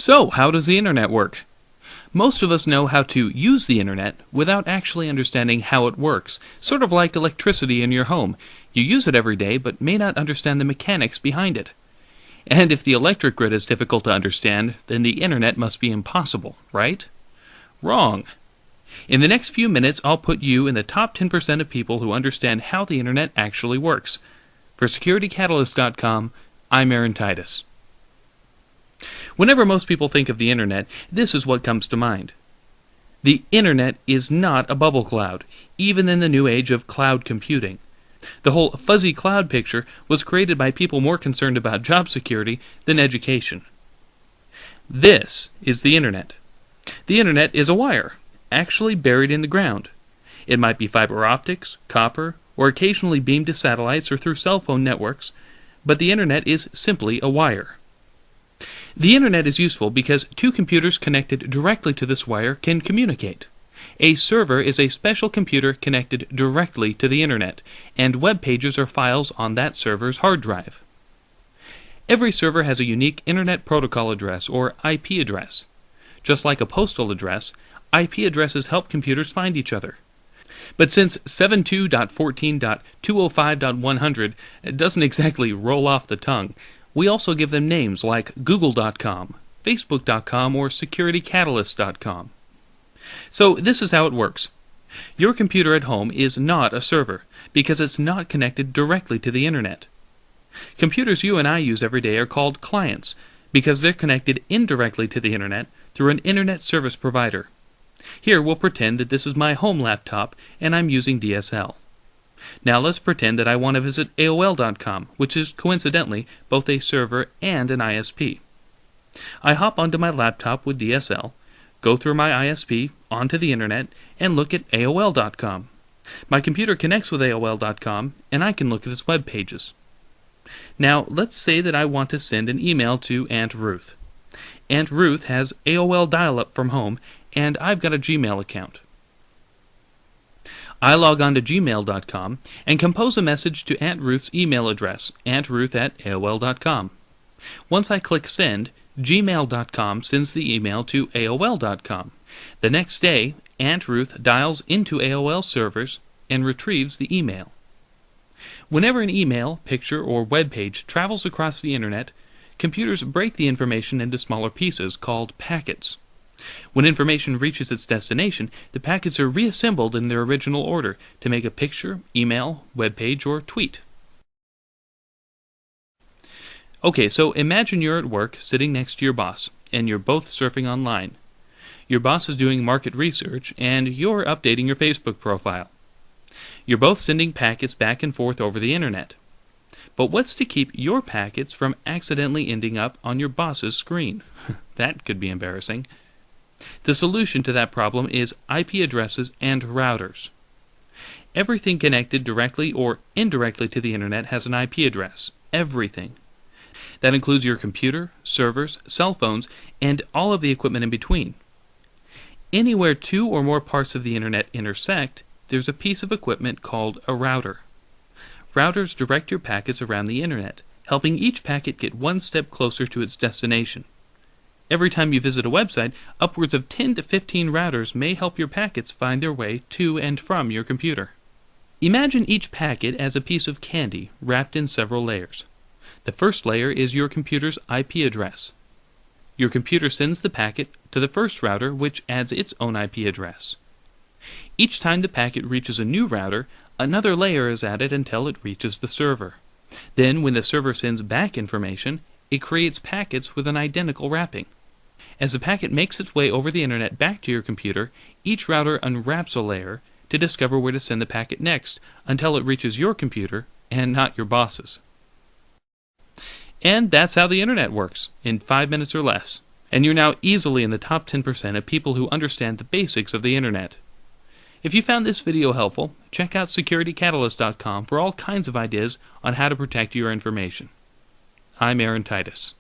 So, how does the internet work? Most of us know how to use the internet without actually understanding how it works, sort of like electricity in your home. You use it every day, but may not understand the mechanics behind it. And if the electric grid is difficult to understand, then the internet must be impossible, right? Wrong. In the next few minutes, I'll put you in the top 10% of people who understand how the internet actually works. For SecurityCatalyst.com, I'm Aaron Titus. Whenever most people think of the internet, this is what comes to mind. The internet is not a bubble cloud, even in the new age of cloud computing. The whole fuzzy cloud picture was created by people more concerned about job security than education. This is the internet. The internet is a wire, actually buried in the ground. It might be fiber optics, copper, or occasionally beamed to satellites or through cell phone networks, but the internet is simply a wire. The internet is useful because two computers connected directly to this wire can communicate. A server is a special computer connected directly to the internet, and web pages are files on that server's hard drive. Every server has a unique Internet Protocol address, or IP address. Just like a postal address, IP addresses help computers find each other. But since 72.14.205.100 doesn't exactly roll off the tongue, we also give them names like Google.com, Facebook.com, or SecurityCatalyst.com. So this is how it works. Your computer at home is not a server, because it's not connected directly to the internet. Computers you and I use every day are called clients, because they're connected indirectly to the internet through an internet service provider. Here we'll pretend that this is my home laptop and I'm using DSL. Now let's pretend that I want to visit AOL.com, which is coincidentally both a server and an ISP. I hop onto my laptop with DSL, go through my ISP, onto the internet, and look at AOL.com. My computer connects with AOL.com, and I can look at its web pages. Now let's say that I want to send an email to Aunt Ruth. Aunt Ruth has AOL dial-up from home, and I've got a Gmail account. I log on to gmail.com and compose a message to Aunt Ruth's email address, auntruth@aol.com. Once I click send, gmail.com sends the email to AOL.com. The next day, Aunt Ruth dials into AOL servers and retrieves the email. Whenever an email, picture, or web page travels across the internet, computers break the information into smaller pieces called packets. When information reaches its destination, the packets are reassembled in their original order to make a picture, email, web page, or tweet. Okay, so imagine you're at work sitting next to your boss, and you're both surfing online. Your boss is doing market research, and you're updating your Facebook profile. You're both sending packets back and forth over the internet. But what's to keep your packets from accidentally ending up on your boss's screen? That could be embarrassing. The solution to that problem is IP addresses and routers. Everything connected directly or indirectly to the internet has an IP address. Everything. That includes your computer, servers, cell phones, and all of the equipment in between. Anywhere two or more parts of the internet intersect, there's a piece of equipment called a router. Routers direct your packets around the internet, helping each packet get one step closer to its destination. Every time you visit a website, upwards of 10 to 15 routers may help your packets find their way to and from your computer. Imagine each packet as a piece of candy wrapped in several layers. The first layer is your computer's IP address. Your computer sends the packet to the first router, which adds its own IP address. Each time the packet reaches a new router, another layer is added until it reaches the server. Then, when the server sends back information, it creates packets with an identical wrapping. As the packet makes its way over the internet back to your computer, each router unwraps a layer to discover where to send the packet next until it reaches your computer and not your boss's. And that's how the internet works, in 5 minutes or less. And you're now easily in the top 10% of people who understand the basics of the internet. If you found this video helpful, check out SecurityCatalyst.com for all kinds of ideas on how to protect your information. I'm Aaron Titus.